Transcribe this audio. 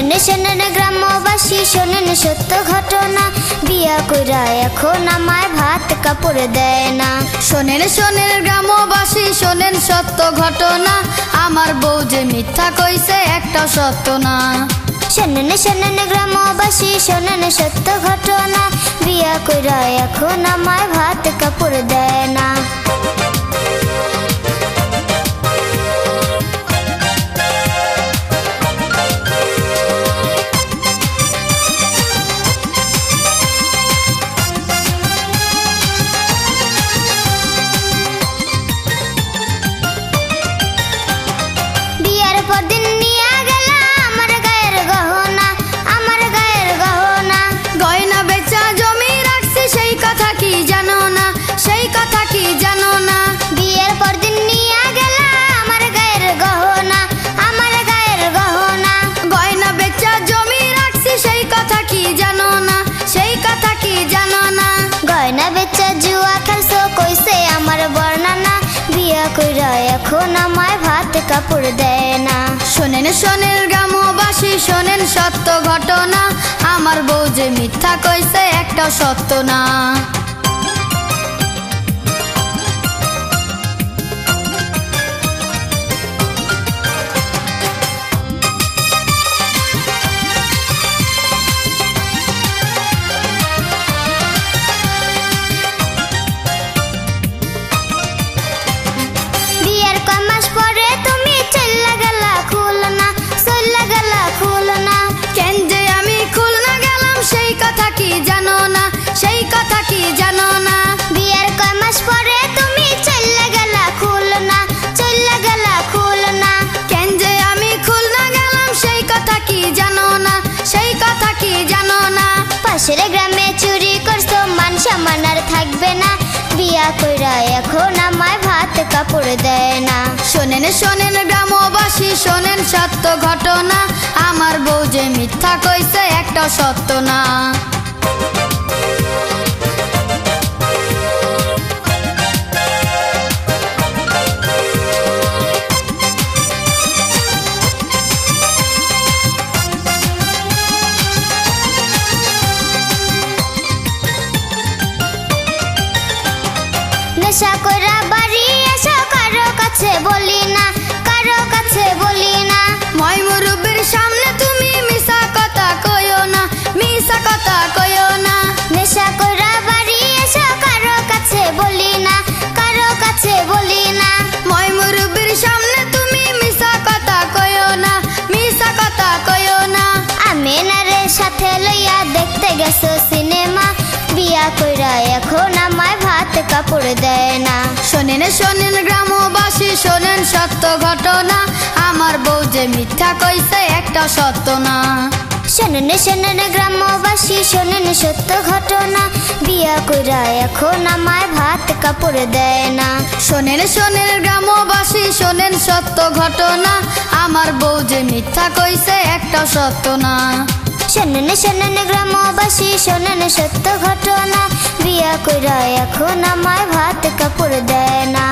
শোনেন গ্রামবাসী শোনেন সত্য ঘটনা, বিয়া কইরা এখন আমায় ভাত কাপড় দেয় না। শোনেন গ্রামবাসী শোনেন সত্য ঘটনা, আমার বউ যে মিথ্যা কইছে একটা সত্য না। শোনেন গ্রামবাসী শোনেন সত্য ঘটনা, বিয়া কইরা এখন আমায় ভাত কাপড় দেয় না। পরদিন নিয়া গেলা আমার গায়ের গহনা, আমার গায়ের গহনা। গয়না বেচা জমি রাখছি সেই কথা কি জানো না, সেই কথা কি জানো না। বিয়ের পরদিন নিয়া গেলা আমার গায়ের গহনা, আমার গায়ের গহনা। গয়না বেচা জমি রাখছি সেই কথা কি জানো না, সেই কথা কি জানো না। গয়না বেচা জুয়া খেলছো কইছে আমার বর্ণনা, বিয়া কইরা এখন আমায় ভাত কাপড় দেয় না। শোনেন গ্রামবাসী শোনেন সত্য ঘটনা, আমার বউ যে মিথ্যা কইছে একটা সত্য না। বিয়ের কয় মাস পরে তুমি চল্লা গেলা খুলনা, চল্লা গেলা খুলনা। কেন যে আমি খুলনা গেলাম সেই কথা কি জানো না, সেই কথা কি জানো না। বিয়ের কয় মাস পরে তুমি চল্লা গেলা খুলনা, চল্লা গেলা খুলনা। কেন যে আমি খুলনা গেলাম সেই কথা কি জানো না, সেই কথা কি জানো না। পাশের গ্রামে চুরি করছো মান সম্মান আর থাকবে না, বিয়া কইরা এখন আমায় ভাত কাপড় দেয় না। শোনেন গ্রামবাসী শোনেন সত্য ঘটনা, আমার বউ যে মিথ্যা কইছে একটা সত্য না। নেশা কইরা বাড়ি এসো কারো কাছে বলি না, কারো কাছে বলি না। মই মুরব্বির সামনে তুমি মিছা কথা কইও না, মিছা কথা কইও না। নেশা কইরা বাড়ি এসো কারো কাছে বলি না, কারো কাছে বলি না। মই মুরব্বির সামনে তুমি মিছা কথা কইও না, মিছা কথা কইও না। আমিনারে সাথে লইয়া দেখতে গেছো সিনেমা, বিয়া কইরা এখন আমায় ভাত কাপড় দেয় না। শোনেন গ্রামবাসী শোনেন সত্য ঘটনা, আমার বউ যে মিথ্যা কইছে একটা সত্য না। শোনেন গ্রামবাসী শোনেন সত্য ঘটনা, বিয়া কইরা এখন আমায় ভাত কাপড় দেয় না। শোনেন গ্রামবাসী শোনেন সত্য ঘটনা, আমার বউ যে মিথ্যা কইছে একটা সত্য না। শোনেন গ্রামবাসী শোনেন সত্য ঘটনা, বিয়া কইরা এখন আমায় ভাত কাপড় দেয় না।